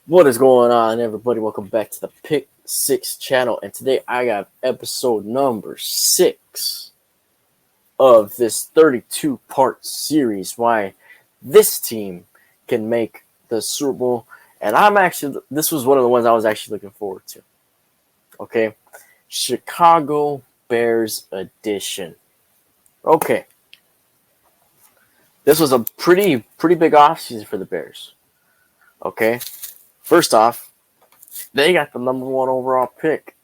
What is going on, everybody? Welcome back to the Pick Six channel, and today I got episode number 6 of this 32-part series. Why this team can make the Super Bowl, and this was one of the ones I was actually looking forward to. Okay, Chicago Bears edition. Okay, this was a pretty big offseason for the Bears. Okay, first off, they got the number 1 overall pick,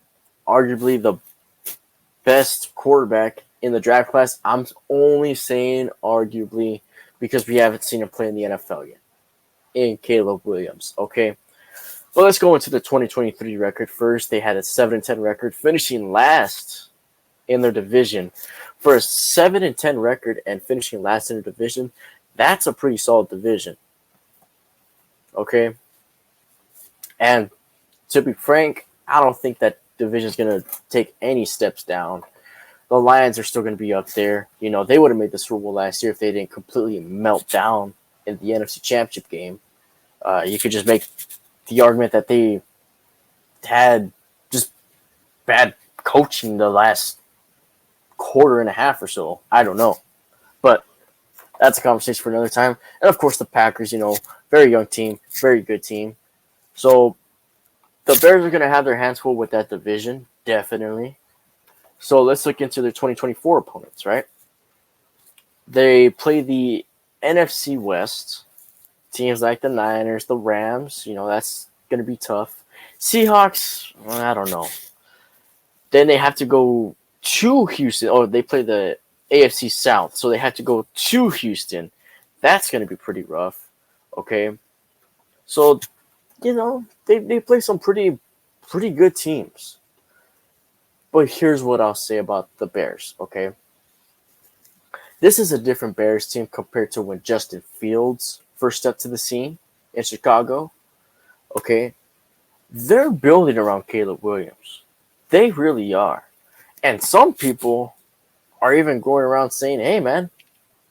arguably the best quarterback in the draft class. I'm only saying arguably because we haven't seen him play in the NFL yet, in Caleb Williams. Okay, well, let's go into the 2023 record first. They had a 7-10 record, finishing last in their division. For a 7-10 record and finishing last in their division, that's a pretty solid division. Okay, and to be frank, I don't think that division is going to take any steps down. The Lions are still going to be up there. You know, they would have made the Super Bowl last year if they didn't completely melt down in the NFC Championship game. You could just make the argument that they had just bad coaching the last quarter and a half or so. I don't know. But that's a conversation for another time. And, of course, the Packers, very young team, very good team. So the Bears are going to have their hands full with that division, definitely. So let's look into their 2024 opponents, right? They play the NFC West. Teams like the Niners, the Rams, that's going to be tough. Seahawks, I don't know. Then they have to go to Houston. Oh, they play the AFC South, so they have to go to Houston. That's going to be pretty rough, okay? So, they play some pretty good teams. But here's what I'll say about the Bears, okay? This is a different Bears team compared to when Justin Fields first stepped to the scene in Chicago, okay? They're building around Caleb Williams. They really are. And some people are even going around saying, hey, man,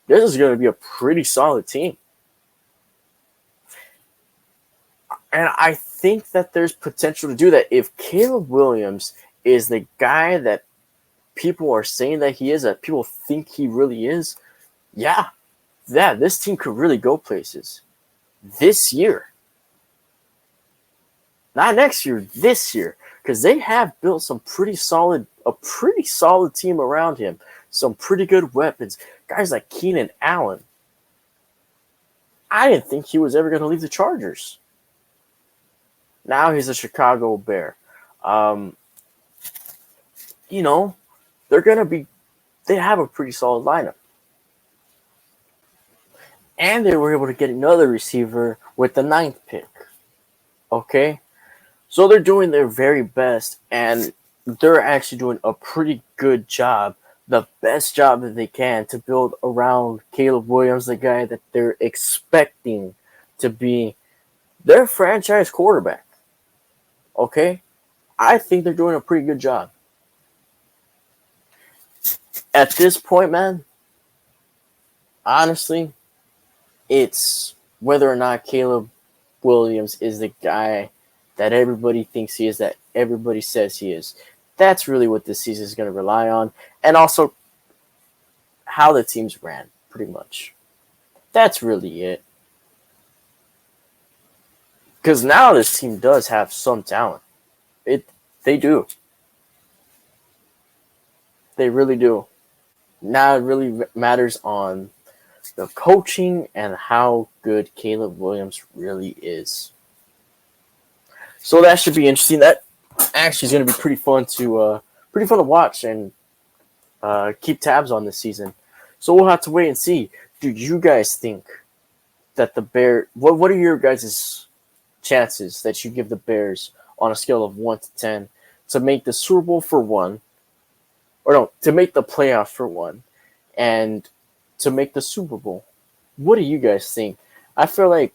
this is going to be a pretty solid team. And I think that there's potential to do that if Caleb Williams is the guy that people are saying that he is, that people think he really is. Yeah, this team could really go places this year. Not next year, this year. Because they have built a pretty solid team around him. Some pretty good weapons. Guys like Keenan Allen. I didn't think he was ever going to leave the Chargers. Now he's a Chicago Bear. They have a pretty solid lineup. And they were able to get another receiver with the 9th pick. Okay? So they're doing their very best, and they're actually doing a pretty good job, the best job that they can to build around Caleb Williams, the guy that they're expecting to be their franchise quarterback. Okay? I think they're doing a pretty good job. At this point, man, honestly, it's whether or not Caleb Williams is the guy that everybody thinks he is, that everybody says he is. That's really what this season is going to rely on. And also how the teams ran, pretty much. That's really it. Because now this team does have some talent. They do. They really do. Now it really matters on the coaching and how good Caleb Williams really is. So that should be interesting. That actually is going to be pretty fun to watch and keep tabs on this season. So we'll have to wait and see. Do you guys think that the Bears? What are your guys' chances that you give the Bears on a scale of 1 to 10 to make the Super Bowl for one, or no, to make the playoffs for one, and to make the Super Bowl? What do you guys think? I feel like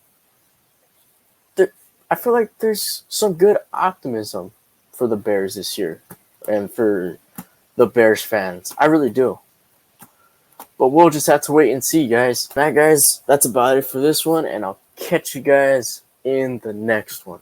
there's some good optimism for the Bears this year and for the Bears fans. I really do. But we'll just have to wait and see, guys. Alright, guys, that's about it for this one, and I'll catch you guys in the next one.